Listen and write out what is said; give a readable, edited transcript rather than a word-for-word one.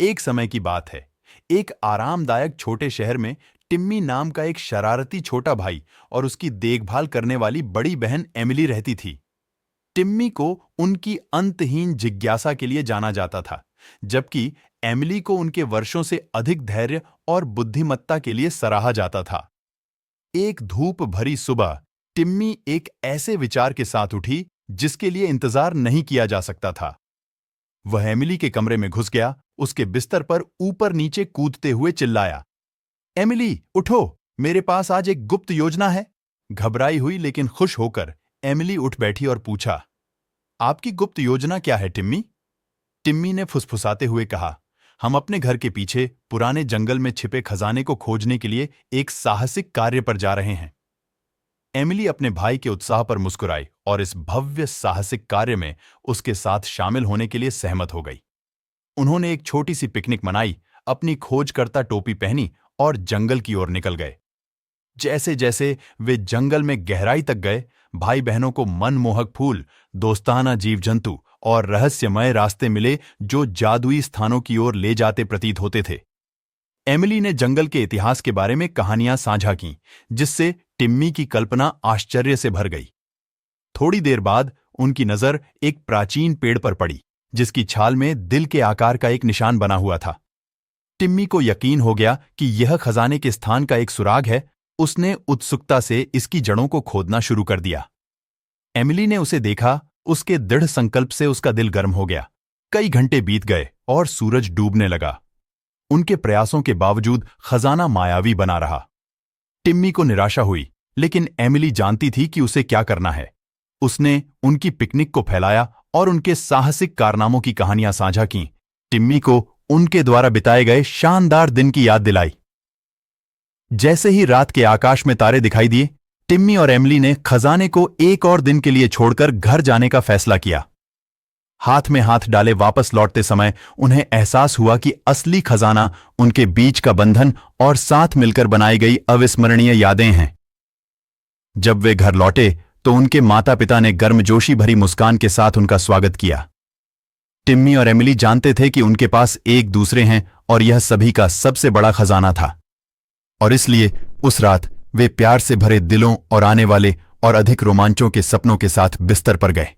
एक समय की बात है। एक आरामदायक छोटे शहर में टिम्मी नाम का एक शरारती छोटा भाई और उसकी देखभाल करने वाली बड़ी बहन एमिली रहती थी। टिम्मी को उनकी अंतहीन जिज्ञासा के लिए जाना जाता था, जबकि एमिली को उनके वर्षों से अधिक धैर्य और बुद्धिमत्ता के लिए सराहा जाता था। एक धूप भरी सुबह टिम्मी एक ऐसे विचार के साथ उठी जिसके लिए इंतजार नहीं किया जा सकता था। वह एमिली के कमरे में घुस गया, उसके बिस्तर पर ऊपर नीचे कूदते हुए चिल्लाया, एमिली उठो, मेरे पास आज एक गुप्त योजना है। घबराई हुई लेकिन खुश होकर एमिली उठ बैठी और पूछा, आपकी गुप्त योजना क्या है टिम्मी? टिम्मी ने फुसफुसाते हुए कहा, हम अपने घर के पीछे पुराने जंगल में छिपे खजाने को खोजने के लिए एक साहसिक कार्य पर जा रहे हैं। एमिली अपने भाई के उत्साह पर मुस्कुराई और इस भव्य साहसिक कार्य में उसके साथ शामिल होने के लिए सहमत हो गई। उन्होंने एक छोटी सी पिकनिक मनाई, अपनी खोजकर्ता टोपी पहनी और जंगल की ओर निकल गए। जैसे जैसे वे जंगल में गहराई तक गए, भाई बहनों को मनमोहक फूल, दोस्ताना जीव जंतु और रहस्यमय रास्ते मिले जो जादुई स्थानों की ओर ले जाते प्रतीत होते थे। एमिली ने जंगल के इतिहास के बारे में कहानियां साझा कीं, जिससे टिम्मी की कल्पना आश्चर्य से भर गई। थोड़ी देर बाद उनकी नजर एक प्राचीन पेड़ पर पड़ी, जिसकी छाल में दिल के आकार का एक निशान बना हुआ था। टिम्मी को यकीन हो गया कि यह खजाने के स्थान का एक सुराग है। उसने उत्सुकता से इसकी जड़ों को खोदना शुरू कर दिया। एमिली ने उसे देखा, उसके दृढ़ संकल्प से उसका दिल गर्म हो गया। कई घंटे बीत गए और सूरज डूबने लगा। उनके प्रयासों के बावजूद खजाना मायावी बना रहा। टिम्मी को निराशा हुई, लेकिन एमिली जानती थी कि उसे क्या करना है। उसने उनकी पिकनिक को फैलाया और उनके साहसिक कारनामों की कहानियां साझा कीं। टिम्मी को उनके द्वारा बिताए गए शानदार दिन की याद दिलाई। जैसे ही रात के आकाश में तारे दिखाई दिए, टिम्मी और एमिली ने खजाने को एक और दिन के लिए छोड़कर घर जाने का फैसला किया। हाथ में हाथ डाले वापस लौटते समय उन्हें एहसास हुआ कि असली खजाना उनके बीच का बंधन और साथ मिलकर बनाई गई अविस्मरणीय यादें हैं। जब वे घर लौटे तो उनके माता पिता ने गर्मजोशी भरी मुस्कान के साथ उनका स्वागत किया। टिम्मी और एमिली जानते थे कि उनके पास एक दूसरे हैं और यह सभी का सबसे बड़ा खजाना था, और इसलिए उस रात वे प्यार से भरे दिलों और आने वाले और अधिक रोमांचों के सपनों के साथ बिस्तर पर गए।